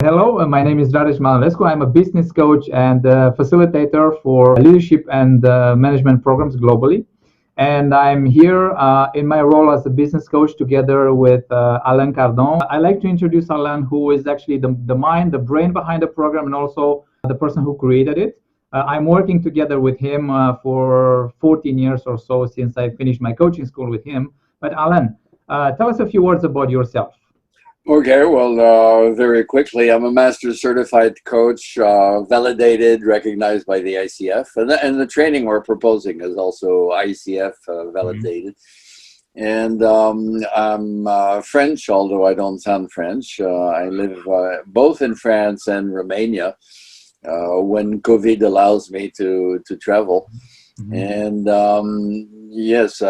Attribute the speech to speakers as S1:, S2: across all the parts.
S1: Hello, my name is Radesh Malavescu. I'm a business coach and facilitator for leadership and management programs globally. And I'm here in my role as a business coach together with Alain Cardon. I like to introduce Alain, who is actually the mind, the brain behind the program, and also the person who created it. I'm working together with him for 14 years or so since I finished my coaching school with him. But Alain, tell us a few words about yourself.
S2: Okay, well, very quickly, I'm a master certified coach, validated, recognized by the ICF, and the training we're proposing is also ICF validated. And I'm French, although I don't sound French. I live both in France and Romania when COVID allows me to travel. And yes,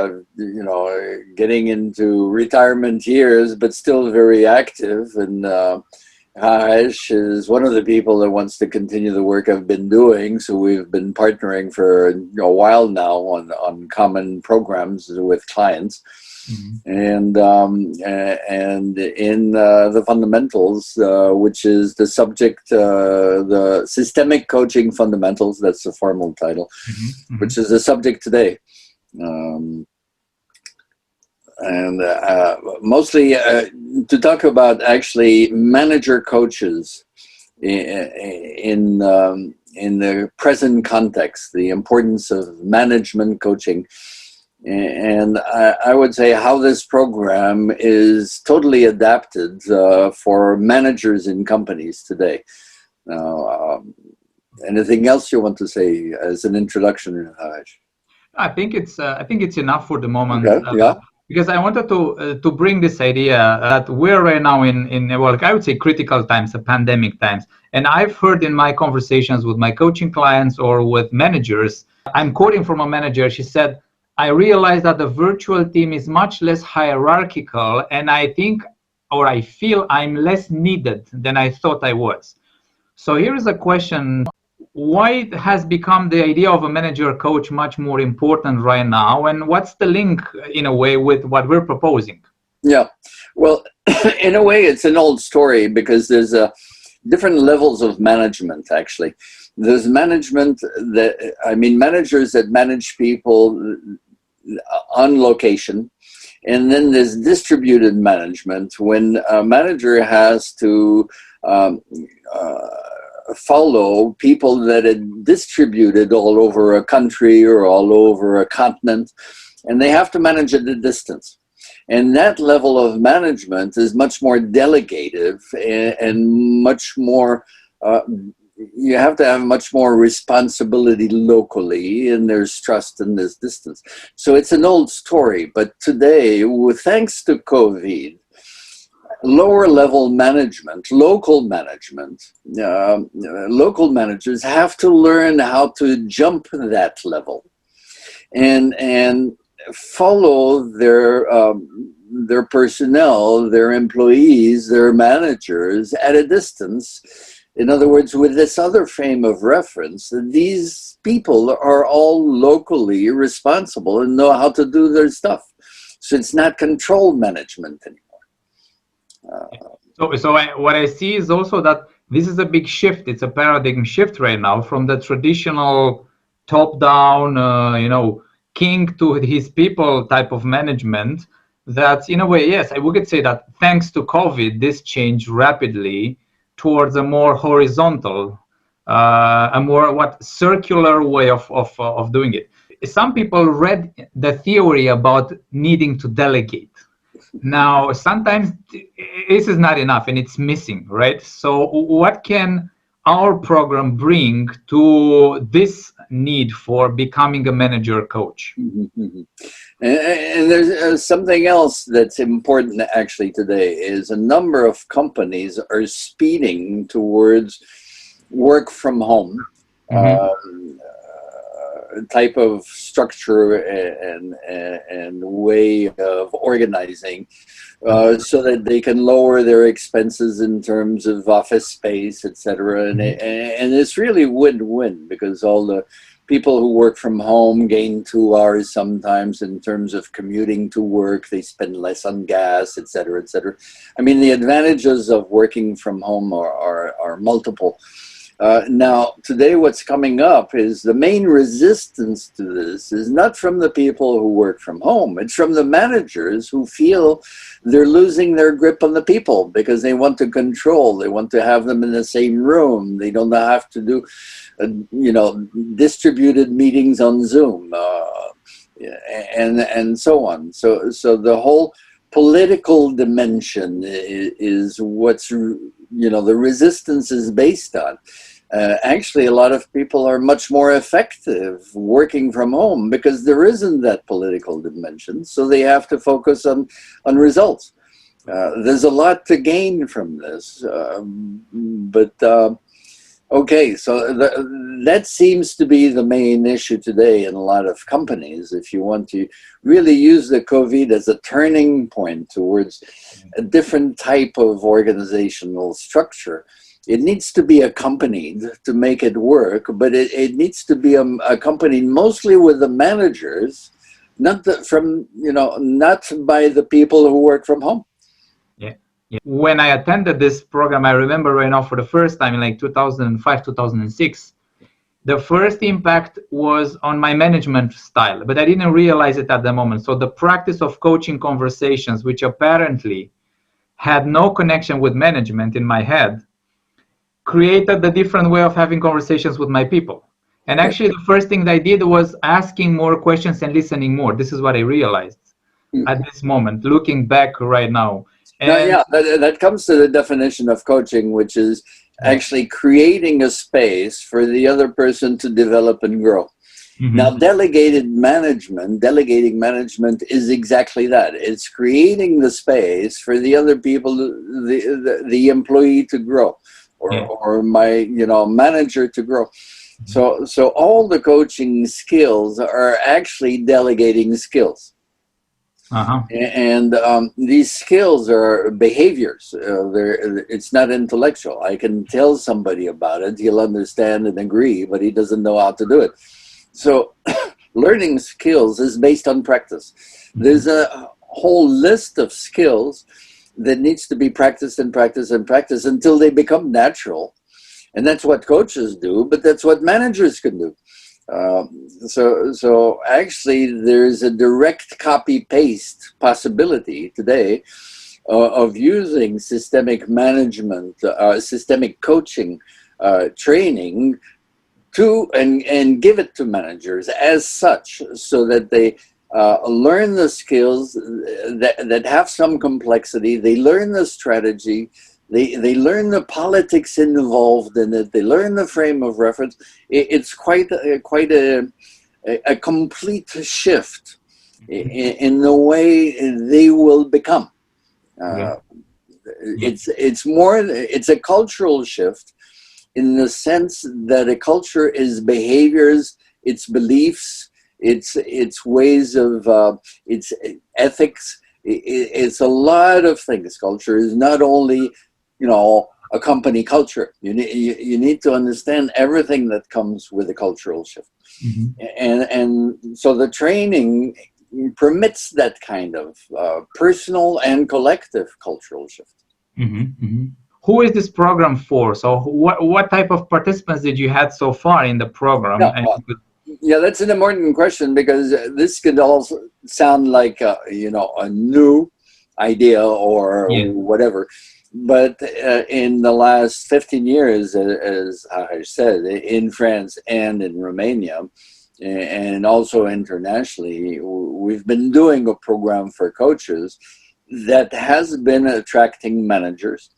S2: getting into retirement years, but still very active. And Haash is one of the people that wants to continue the work I've been doing. So we've been partnering for a while now on common programs with clients. And in the fundamentals, which is the subject, the systemic coaching fundamentals, that's the formal title, which is the subject today. Mostly to talk about actually manager coaches in the present context, the importance of management coaching. And I would say how this program is totally adapted for managers in companies today. Now, anything else you want to say as an introduction, Haj?
S1: I think it's enough for the moment.
S2: Okay, yeah.
S1: Because I wanted to bring this idea that we're right now in well, I would say critical times, pandemic times. And I've heard in my conversations with my coaching clients or with managers, I'm quoting from a manager. She said, I realized that the virtual team is much less hierarchical, and I think, or I feel I'm less needed than I thought I was. So here is a question. Why has become the idea of a manager coach much more important right now? And what's the link, in a way, with what we're proposing?
S2: Yeah, well, in a way, it's an old story because there's different levels of management, actually. There's management managers that manage people on location. And then there's distributed management when a manager has to follow people that are distributed all over a country or all over a continent, and they have to manage at a distance. And that level of management is much more delegative and much more you have to have much more responsibility locally, and there's trust in this distance. So it's an old story, but today, thanks to COVID, lower level management, local managers have to learn how to jump that level and follow their personnel, their employees, their managers at a distance. In other words, with this other frame of reference, these people are all locally responsible and know how to do their stuff. So it's not control management anymore.
S1: What I see is also that this is a big shift. It's a paradigm shift right now from the traditional top-down, king to his people type of management. That, in a way, yes, we could say that thanks to COVID, this changed rapidly towards a more horizontal, a more circular way of doing it. Some people read the theory about needing to delegate. Now, sometimes this is not enough and it's missing, right? So what can our program bring to this need for becoming a manager coach?
S2: And there's something else that's important actually today is a number of companies are speeding towards work from home type of structure and way of organizing so that they can lower their expenses in terms of office space, etc. And it's really win-win because all the people who work from home gain 2 hours sometimes in terms of commuting to work. They spend less on gas, et cetera, et cetera. I mean, the advantages of working from home are multiple. Now, today what's coming up is the main resistance to this is not from the people who work from home. It's from the managers who feel they're losing their grip on the people because they want to control. They want to have them in the same room. They don't have to do, distributed meetings on Zoom and so on. So the whole political dimension is what's, the resistance is based on. Actually, a lot of people are much more effective working from home because there isn't that political dimension. So they have to focus on results. There's a lot to gain from this. Okay, so that seems to be the main issue today in a lot of companies. If you want to really use the COVID as a turning point towards a different type of organizational structure, it needs to be accompanied to make it work, but it needs to be accompanied mostly with the managers, not by the people who work from home.
S1: Yeah. When I attended this program, I remember right now for the first time in like 2005, 2006, the first impact was on my management style, but I didn't realize it at the moment. So the practice of coaching conversations, which apparently had no connection with management in my head, created a different way of having conversations with my people. And actually, the first thing that I did was asking more questions and listening more. This is what I realized at this moment, looking back right now.
S2: And that comes to the definition of coaching, which is actually creating a space for the other person to develop and grow. Mm-hmm. Now, delegating management is exactly that. It's creating the space for the other people, the employee to grow, or my manager to grow. So all the coaching skills are actually delegating skills.
S1: Uh-huh.
S2: And these skills are behaviors. It's not intellectual. I can tell somebody about it, he'll understand and agree, but he doesn't know how to do it. So learning skills is based on practice. There's a whole list of skills that needs to be practiced and practiced and practiced until they become natural. And that's what coaches do, but that's what managers can do. So actually there's a direct copy-paste possibility today of using systemic management, systemic coaching training and give it to managers as such, so that they learn the skills that have some complexity. They learn the strategy. They learn the politics involved in it. They learn the frame of reference. It's quite a complete shift in the way they will become. It's a cultural shift in the sense that a culture is behaviors, its beliefs, its ways of its ethics. It's a lot of things. Culture is not only a company culture. You need to understand everything that comes with a cultural shift. Mm-hmm. And so the training permits that kind of personal and collective cultural shift.
S1: Mm-hmm. Mm-hmm. Who is this program for? So what type of participants did you have so far in the program?
S2: Yeah, that's an important question, because this could also sound like a new idea or whatever. But in the last 15 years, as I said, in France and in Romania, and also internationally, we've been doing a program for coaches that has been attracting managers,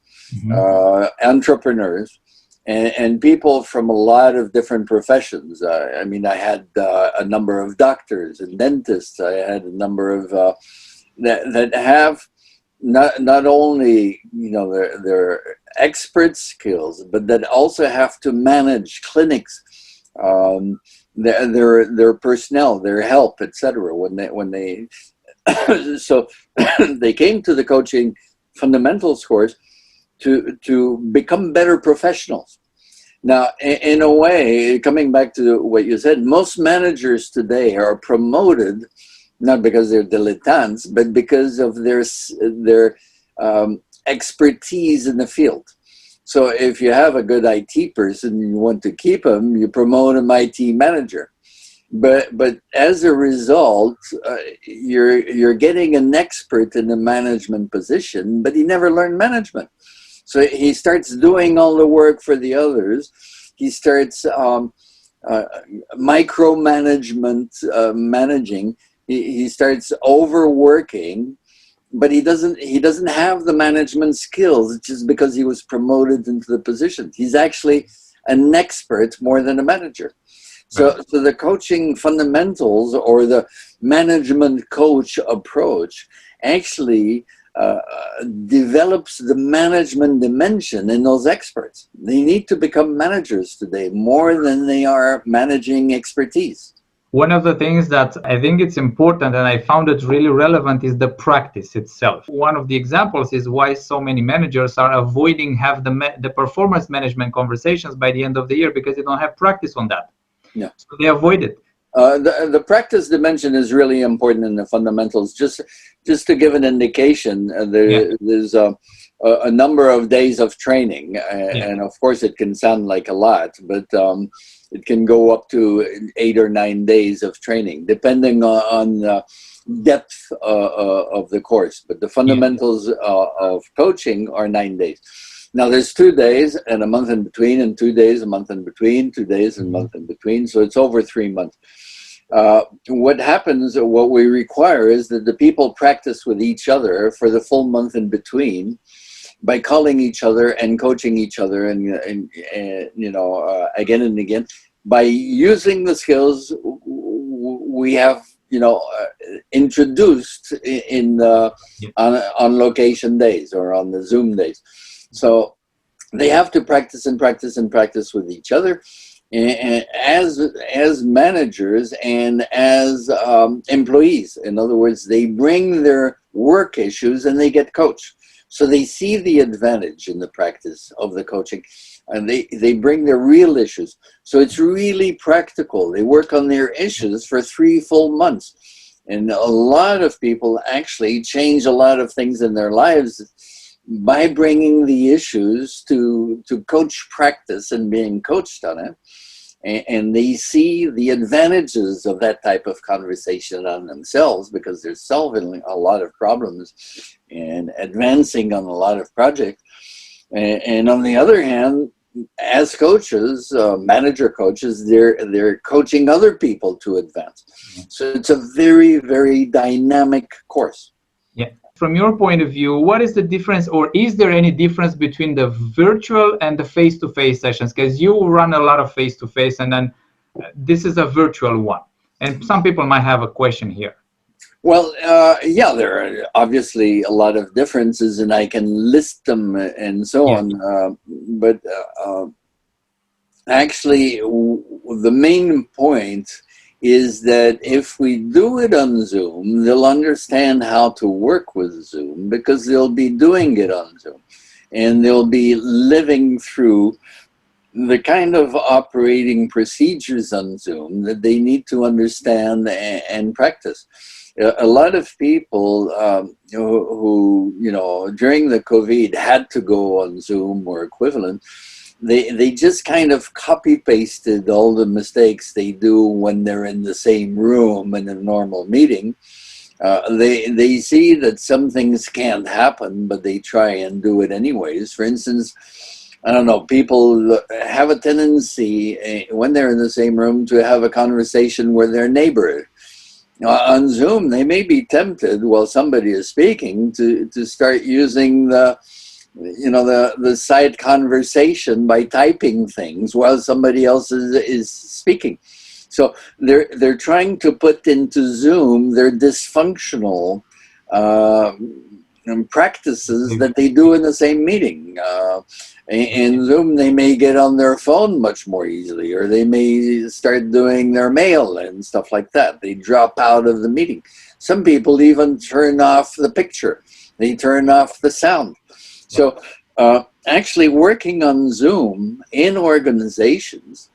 S2: entrepreneurs, and people from a lot of different professions. I had a number of doctors and dentists. I had a number of that have not only their expert skills, but that also have to manage clinics, their personnel, their help, etc. When they so they came to the coaching fundamentals course to become better professionals. Now, in a way, coming back to what you said, most managers today are promoted not because they're dilettantes, but because of their expertise in the field. So if you have a good IT person and you want to keep him, you promote him IT manager. But as a result, you're getting an expert in a management position, but he never learned management. So he starts doing all the work for the others. He starts micromanagement, managing. He starts overworking, but he doesn't have the management skills just because he was promoted into the position. He's actually an expert more than a manager. So the coaching fundamentals or the management coach approach actually develops the management dimension in those experts. They need to become managers today more than they are managing expertise.
S1: One of the things that I think it's important and I found it really relevant is the practice itself. One of the examples is why so many managers are avoiding have the performance management conversations by the end of the year, because they don't have practice on that.
S2: Yeah.
S1: So they avoid it.
S2: The practice dimension is really important in the fundamentals. Just to give an indication, there's a number of days of training, and of course it can sound like a lot, but it can go up to 8 or 9 days of training, depending on the depth of the course. But the fundamentals of coaching are 9 days. Now there's 2 days and a month in between, and 2 days, a month in between, 2 days and a month in between. So it's over 3 months. What happens, what we require is that the people practice with each other for the full month in between by calling each other and coaching each other and again and again. By using the skills we have, introduced on location days or on the Zoom days. So they have to practice and practice and practice with each other, and as managers and as employees. In other words, they bring their work issues and they get coached. So they see the advantage in the practice of the coaching, and they bring their real issues. So it's really practical. They work on their issues for 3 full months. And a lot of people actually change a lot of things in their lives by bringing the issues to coach practice and being coached on it. And they see the advantages of that type of conversation on themselves, because they're solving a lot of problems and advancing on a lot of projects. And on the other hand, as coaches, manager coaches, they're coaching other people to advance. So it's a very, very dynamic course.
S1: Yeah. From your point of view, what is the difference, or is there any difference between the virtual and the face-to-face sessions? Because you run a lot of face-to-face, and then this is a virtual one. And some people might have a question here.
S2: Well, there are obviously a lot of differences, and I can list them and so on. But actually, the main point is that if we do it on Zoom, they'll understand how to work with Zoom, because they'll be doing it on Zoom. And they'll be living through the kind of operating procedures on Zoom that they need to understand and practice. A lot of people who, during the COVID had to go on Zoom or equivalent, they just kind of copy-pasted all the mistakes they do when they're in the same room in a normal meeting. They see that some things can't happen, but they try and do it anyways. For instance, I don't know, people have a tendency when they're in the same room to have a conversation with their neighbor. On Zoom, they may be tempted while somebody is speaking to start using the side conversation by typing things while somebody else is speaking. So they're trying to put into Zoom their dysfunctional practices that they do in the same meeting. In Zoom, they may get on their phone much more easily, or they may start doing their mail and stuff like that. They drop out of the meeting. Some people even turn off the picture. They turn off the sound. So Actually, working on Zoom in organizations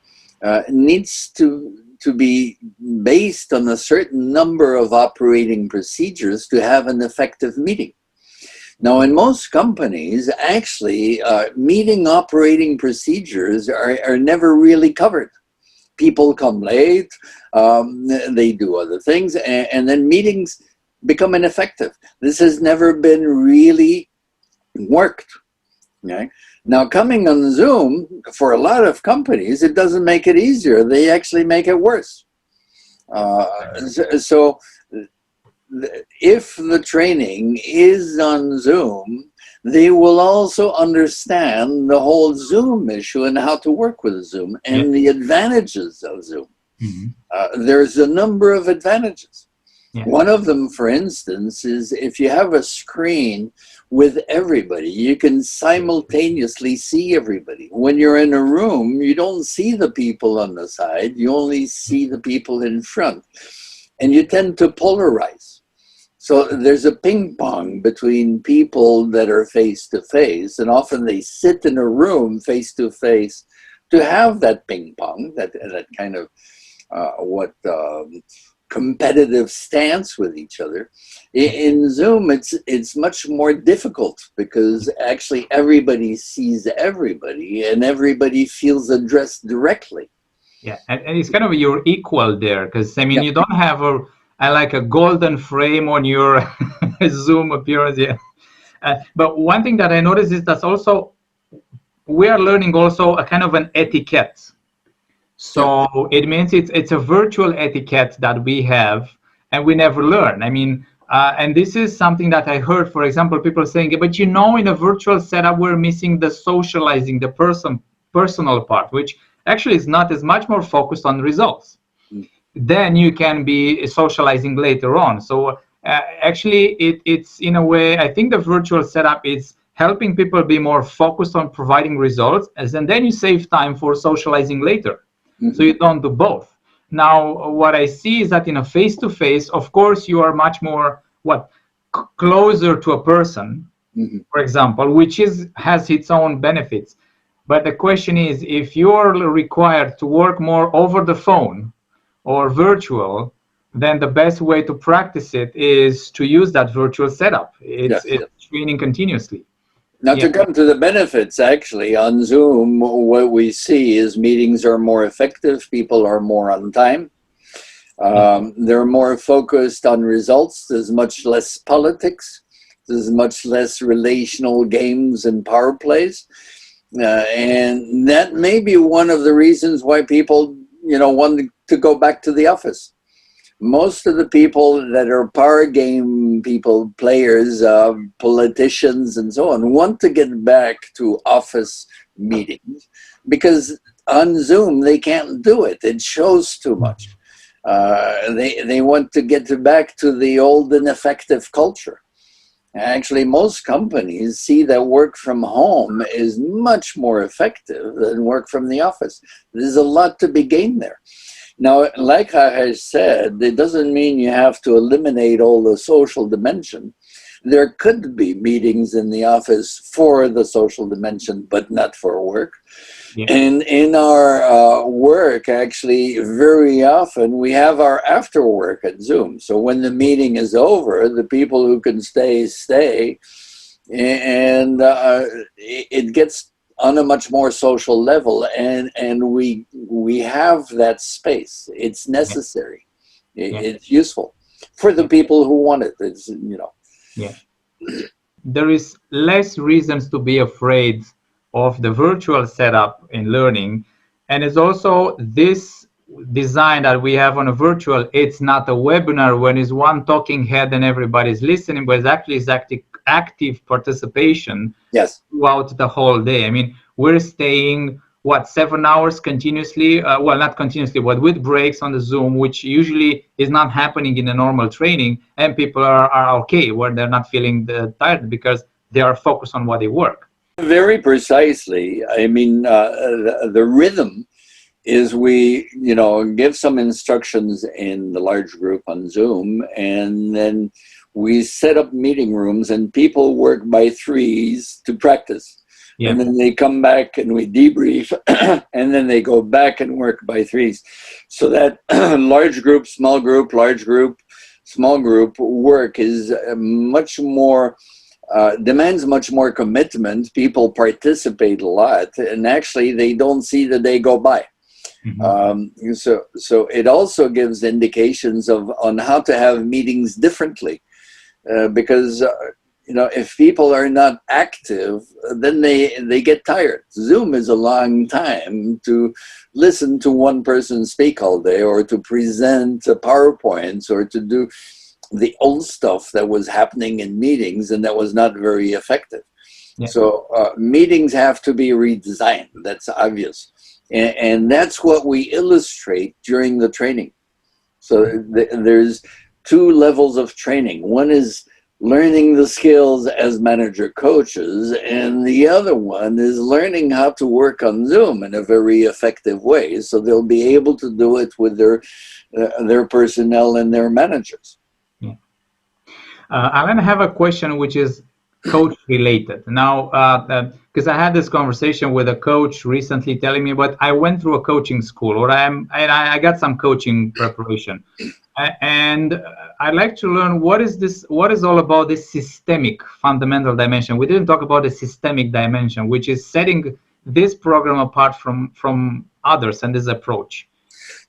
S2: needs to be based on a certain number of operating procedures to have an effective meeting. Now, in most companies, actually, meeting operating procedures are never really covered. People come late, they do other things, and then meetings become ineffective. This has never been really worked. Okay? Now, coming on Zoom, for a lot of companies, it doesn't make it easier. They actually make it worse. So if the training is on Zoom, they will also understand the whole Zoom issue and how to work with Zoom and the advantages of Zoom. There's a number of advantages. One of them, for instance, is if you have a screen with everybody, you can simultaneously see everybody. When you're in a room, you don't see the people on the side, you only see the people in front. And you tend to polarize. So there's a ping pong between people that are face to face, and often they sit in a room face to face to have that ping pong, that kind of competitive stance with each other. In Zoom, it's much more difficult because actually everybody sees everybody and everybody feels addressed directly.
S1: Yeah, and it's kind of you're equal there, because I mean, you don't have like a golden frame on your Zoom appearance. Yeah, but one thing that I noticed is that also we are learning also a kind of an etiquette. So it means it's a virtual etiquette that we have, and we never learn. I mean, and this is something that I heard, for example, people saying, but you know, in a virtual setup, we're missing the socializing, the personal part, which actually is not as much more focused on results. Then you can be socializing later on. So actually, it's in a way, I think the virtual setup is helping people be more focused on providing results, and then you save time for socializing later. So you don't do both. Now, what I see is that in a face-to-face, of course, you are much more closer to a person, for example, which has its own benefits. But the question is, if you're required to work more over the phone or virtual, then the best way to practice it is to use that virtual setup. It's training continuously.
S2: Now, to come to the benefits, actually, on Zoom, what we see is meetings are more effective, people are more on time, they're more focused on results, there's much less politics, there's much less relational games and power plays, and that may be one of the reasons why people, want to go back to the office. Most of the people that are power game people, players, politicians, and so on, want to get back to office meetings because on Zoom they can't do it. It shows too much. They want to get back to the old and effective culture. Actually, most companies see that work from home is much more effective than work from the office. There's a lot to be gained there. Now, like I said, it doesn't mean you have to eliminate all the social dimension. There could be meetings in the office for the social dimension, but not for work. And in our work, actually, very often we have our after work at Zoom. So when the meeting is over, the people who can stay, and it gets on a much more social level, and we have that space. It's necessary. It's useful for the people who want it. It's
S1: There is less reasons to be afraid of the virtual setup in learning, and it's also this design that we have on a virtual. It's not a webinar when it's one talking head and everybody's listening, but it's actually active participation throughout the whole day. I mean, we're staying 7 hours continuously, well, not continuously, but with breaks on the Zoom, which usually is not happening in a normal training, and people are okay where they're not feeling tired because they are focused on what they work.
S2: Very precisely. I mean, the rhythm is we, give some instructions in the large group on Zoom, and then we set up meeting rooms and people work by threes to practice.
S1: Yeah.
S2: And then they come back and we debrief, and then they go back and work by threes. So that large group, small group, large group, small group work is much more, demands much more commitment. People participate a lot, and actually they don't see the day go by. So it also gives indications of on how to have meetings differently, because if people are not active, then they get tired. Zoom is a long time to listen to one person speak all day, or to present PowerPoints, or to do the old stuff that was happening in meetings and that was not very effective.
S1: Yeah.
S2: So meetings have to be redesigned. That's obvious. And that's what we illustrate during the training. So there's two levels of training. One is learning the skills as manager coaches, and the other one is learning how to work on Zoom in a very effective way, so they'll be able to do it with their personnel and their managers.
S1: Yeah. Alan, I have a question which is coach related. Now, because I had this conversation with a coach recently telling me, but I went through a coaching school, or I got some coaching preparation. And I'd like to learn what is all about this systemic fundamental dimension. We didn't talk about the systemic dimension, which is setting this program apart from others and this approach.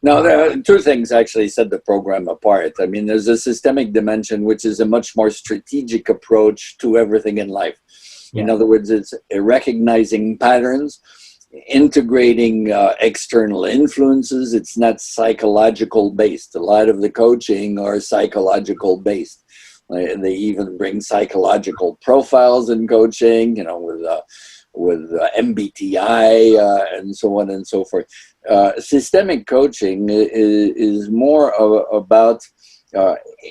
S2: Now, there are two things actually set the program apart. I mean, there's a systemic dimension, which is a much more strategic approach to everything in life. Yeah. In other words, it's recognizing patterns, integrating external influences. It's not psychological based. A lot of the coaching are psychological based. They even bring psychological profiles in coaching, with MBTI and so on and so forth. Systemic coaching is more about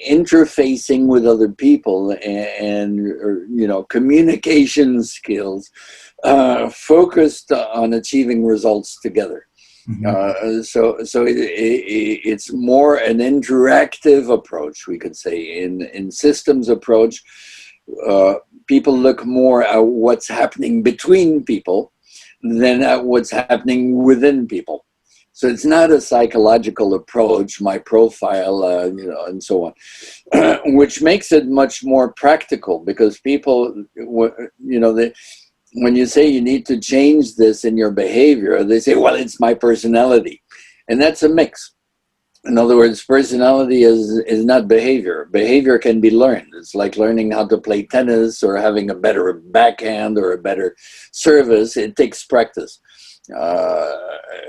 S2: interfacing with other people and communication skills focused on achieving results together. Mm-hmm. So it's more an interactive approach, we could say. In systems approach, people look more at what's happening between people than at what's happening within people. So it's not a psychological approach, my profile, and so on, which makes it much more practical, because people, when you say you need to change this in your behavior, they say, well, it's my personality. And that's a mix. In other words, personality is not behavior. Behavior can be learned. It's like learning how to play tennis or having a better backhand or a better service. It takes practice.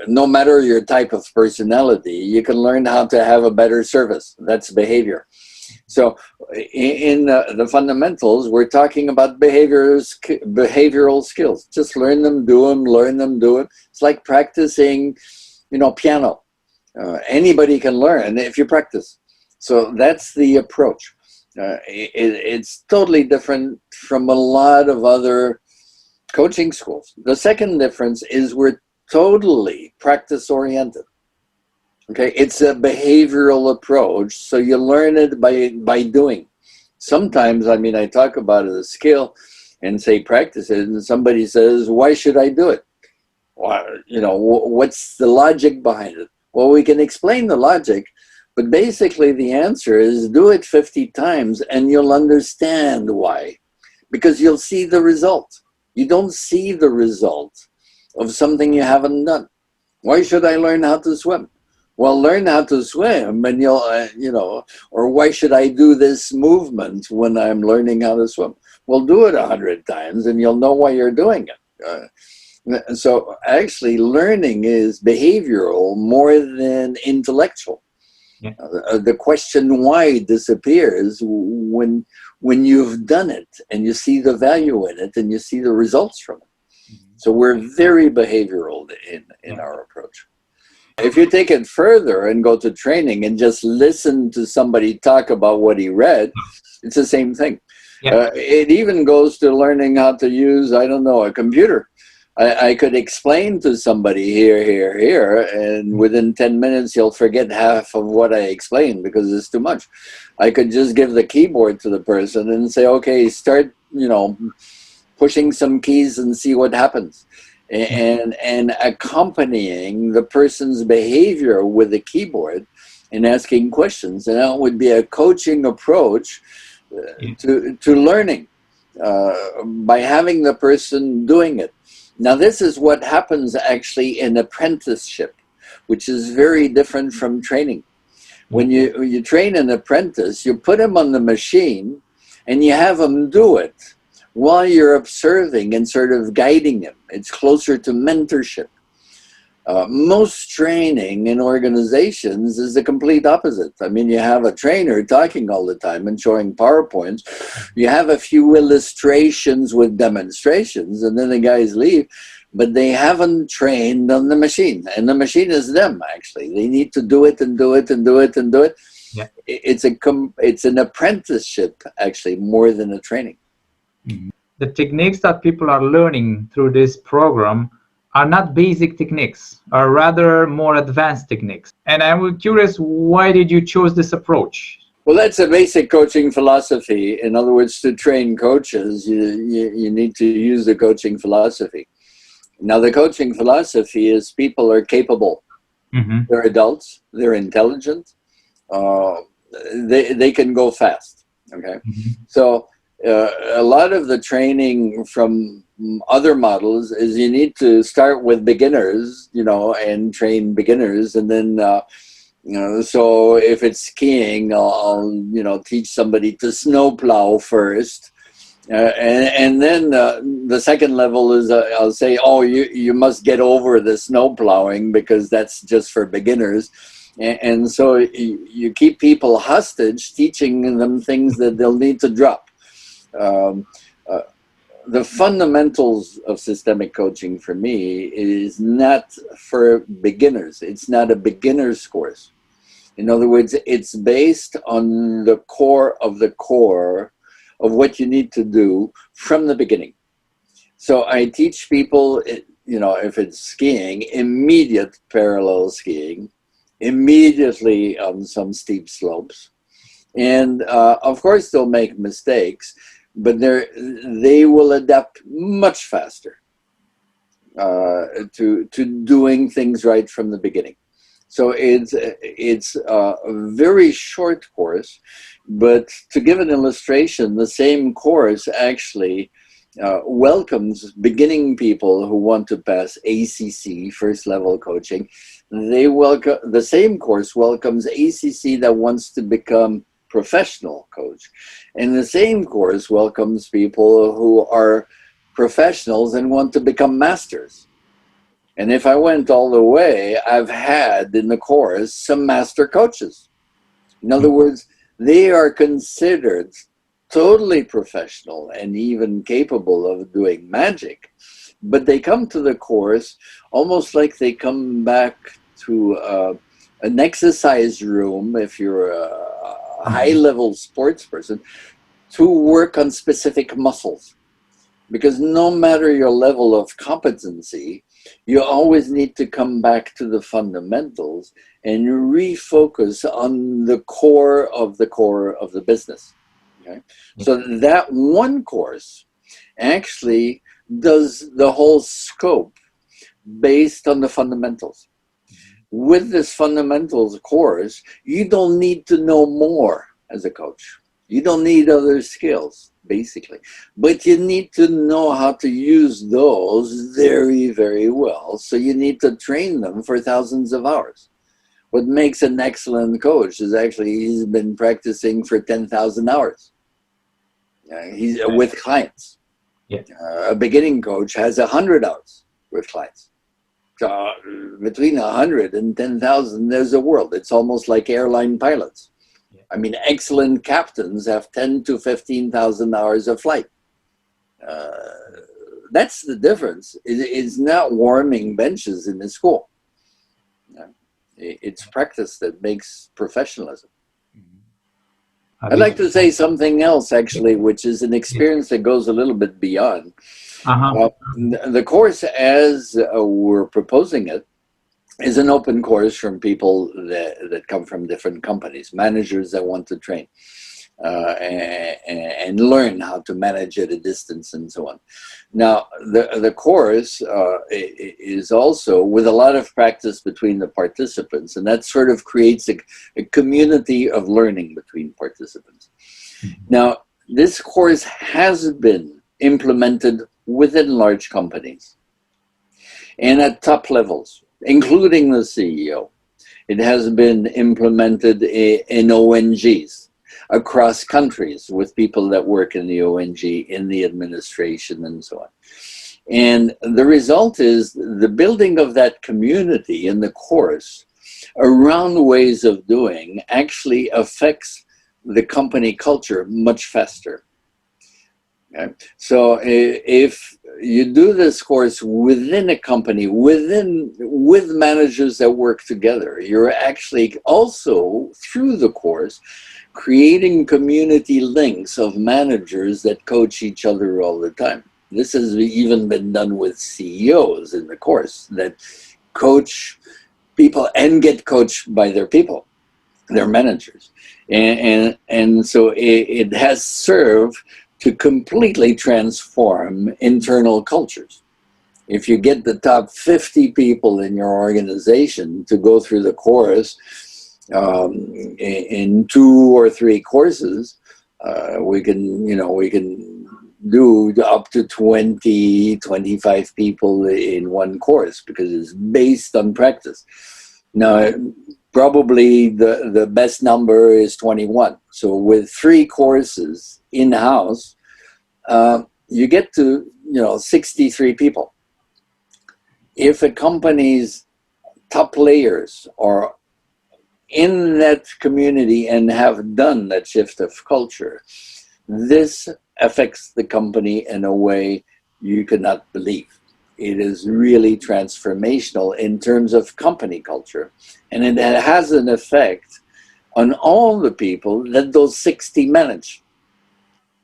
S2: No matter your type of personality, you can learn how to have a better service. That's behavior. So in the fundamentals, we're talking about behavioral skills. Just learn them, do them, learn them, do it. It's like practicing, piano. Anybody can learn if you practice. So that's the approach. It's totally different from a lot of other coaching schools. The second difference is we're totally practice-oriented. Okay, it's a behavioral approach, so you learn it by doing. Sometimes, I talk about a skill and say practice it, and somebody says, why should I do it? Well, what's the logic behind it? Well, we can explain the logic, but basically the answer is do it 50 times and you'll understand why. Because you'll see the result. You don't see the result of something you haven't done. Why should I learn how to swim? Well, learn how to swim and you'll, or why should I do this movement when I'm learning how to swim? Well, do it 100 times and you'll know why you're doing it. So actually learning is behavioral more than intellectual. Yeah. The question why disappears when you've done it and you see the value in it and you see the results from it. Mm-hmm. So we're very behavioral in our approach. If you take it further and go to training and just listen to somebody talk about what he read, it's the same thing. Yeah. It even goes to learning how to use, a computer. I could explain to somebody here, and within 10 minutes, he'll forget half of what I explained because it's too much. I could just give the keyboard to the person and say, okay, start, pushing some keys and see what happens, and accompanying the person's behavior with the keyboard and asking questions. And that would be a coaching approach to learning by having the person doing it. Now, this is what happens actually in apprenticeship, which is very different from training. When you train an apprentice, you put him on the machine and you have him do it while you're observing and sort of guiding him. It's closer to mentorship. Most training in organizations is the complete opposite. I mean, you have a trainer talking all the time and showing PowerPoints. You have a few illustrations with demonstrations, and then the guys leave, but they haven't trained on the machine. And the machine is them, actually. They need to do it and do it and do it and do it.
S1: Yeah.
S2: It's an apprenticeship, actually, more than a training.
S1: The techniques that people are learning through this program are not basic techniques, are rather more advanced techniques. And I'm curious, why did you choose this approach?
S2: Well, that's a basic coaching philosophy. In other words, to train coaches, you need to use the coaching philosophy. Now, the coaching philosophy is people are capable. They're adults. They're intelligent. They can go fast. Okay, so a lot of the training from other models is you need to start with beginners, and train beginners, and then so if it's skiing, I'll teach somebody to snowplow first, and then the second level is I'll say, oh, you must get over the snowplowing because that's just for beginners. And so you keep people hostage, teaching them things that they'll need to drop. The fundamentals of systemic coaching for me is not for beginners. It's not a beginner's course. In other words, it's based on the core of what you need to do from the beginning. So I teach people, if it's skiing, immediate parallel skiing, immediately on some steep slopes. And of course, they'll make mistakes, but they will adapt much faster to doing things right from the beginning. So it's a very short course, but to give an illustration, the same course actually welcomes beginning people who want to pass ACC, first level coaching. The same course welcomes ACC that wants to become professional coach, and the same course welcomes people who are professionals and want to become masters. And if I went all the way, I've had in the course some master coaches. In other words, they are considered totally professional and even capable of doing magic, but they come to the course almost like they come back to an exercise room, if you're a high-level sports person, to work on specific muscles. Because no matter your level of competency, you always need to come back to the fundamentals and refocus on the core of the business. Okay? So that one course actually does the whole scope based on the fundamentals. With this fundamentals course, you don't need to know more as a coach. You don't need other skills, basically. But you need to know how to use those very, very well. So you need to train them for thousands of hours. What makes an excellent coach is actually he's been practicing for 10,000 hours. He's with clients.
S1: Yeah.
S2: A beginning coach has 100 hours with clients. Between 100 and 10,000, there's a world. It's almost like airline pilots. Yeah. I mean, excellent captains have 10 to 15,000 hours of flight. That's the difference. It's not warming benches in the school. It's practice that makes professionalism. I'd like to say something else, actually, which is an experience that goes a little bit beyond. The course, as we're proposing it, is an open course from people that come from different companies, managers that want to train. and learn how to manage at a distance and so on. Now, the course is also with a lot of practice between the participants, and that sort of creates a community of learning between participants. Now, this course has been implemented within large companies and at top levels, including the CEO. It has been implemented in ONGs across countries with people that work in the ONG, in the administration, and so on. And the result is the building of that community in the course around ways of doing actually affects the company culture much faster. Okay. So if you do this course within a company, with managers that work together, you're actually also, through the course, creating community links of managers that coach each other all the time. This has even been done with CEOs in the course that coach people and get coached by their people, their managers. And so it has served to completely transform internal cultures. If you get the top 50 people in your organization to go through the course in 2 or 3 courses, we can do up to 20, 25 people in one course because it's based on practice. Now, probably the best number is 21. So with 3 courses in-house, you get to 63 people. If a company's top layers are in that community and have done that shift of culture, this affects the company in a way you cannot believe. It is really transformational in terms of company culture, and it has an effect on all the people that those 60 manage.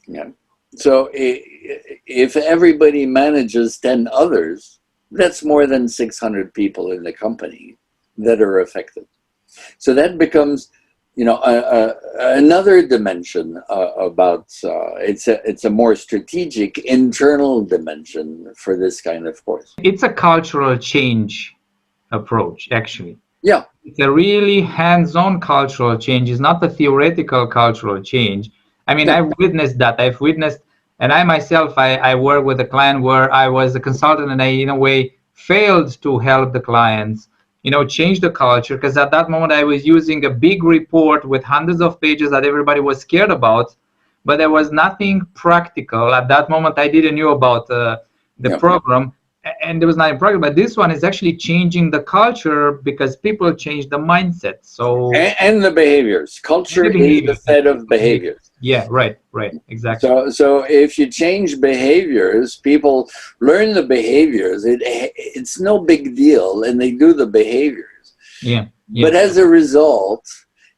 S2: Yeah. So if everybody manages 10 others, that's more than 600 people in the company that are affected. So that becomes, another dimension about it's a more strategic internal dimension for this kind of course.
S1: It's a cultural change approach, actually.
S2: Yeah.
S1: It's a really hands-on cultural change. It's not a theoretical cultural change. I mean, I've witnessed that. And I myself, I work with a client where I was a consultant and I, in a way, failed to help the clients, change the culture, because at that moment I was using a big report with hundreds of pages that everybody was scared about, but there was nothing practical. At that moment, I didn't know about the program, and there was nothing practical. But this one is actually changing the culture because people change the mindset. So
S2: and the behaviors. Culture is the set of behaviors.
S1: Yeah, right, exactly.
S2: So if you change behaviors, people learn the behaviors. It's no big deal, and they do the behaviors.
S1: Yeah.
S2: But as a result,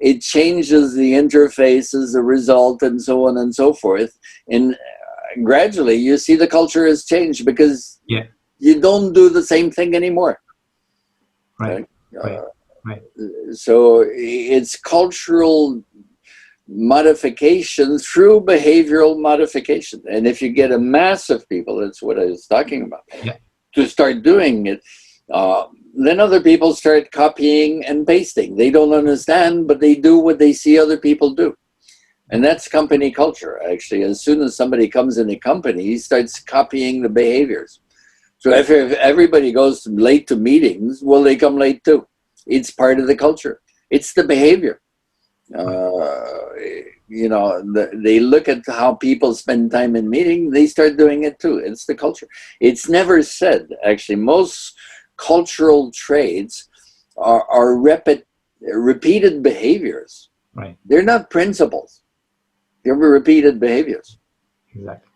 S2: it changes the interfaces, the result, and so on and so forth. And gradually, you see the culture has changed because you don't do the same thing anymore.
S1: Right.
S2: So it's cultural modification through behavioral modification. And if you get a mass of people, that's what I was talking about, to start doing it, then other people start copying and pasting. They don't understand, but they do what they see other people do. And that's company culture, actually. As soon as somebody comes in a company, he starts copying the behaviors. So if everybody goes late to meetings, well, they come late too. It's part of the culture. It's the behavior. They look at how people spend time in meeting, they start doing it too. It's the culture. It's never said, actually. Most cultural traits are repeated behaviors.
S1: Right.
S2: They're not principles. They're repeated behaviors.
S1: Exactly.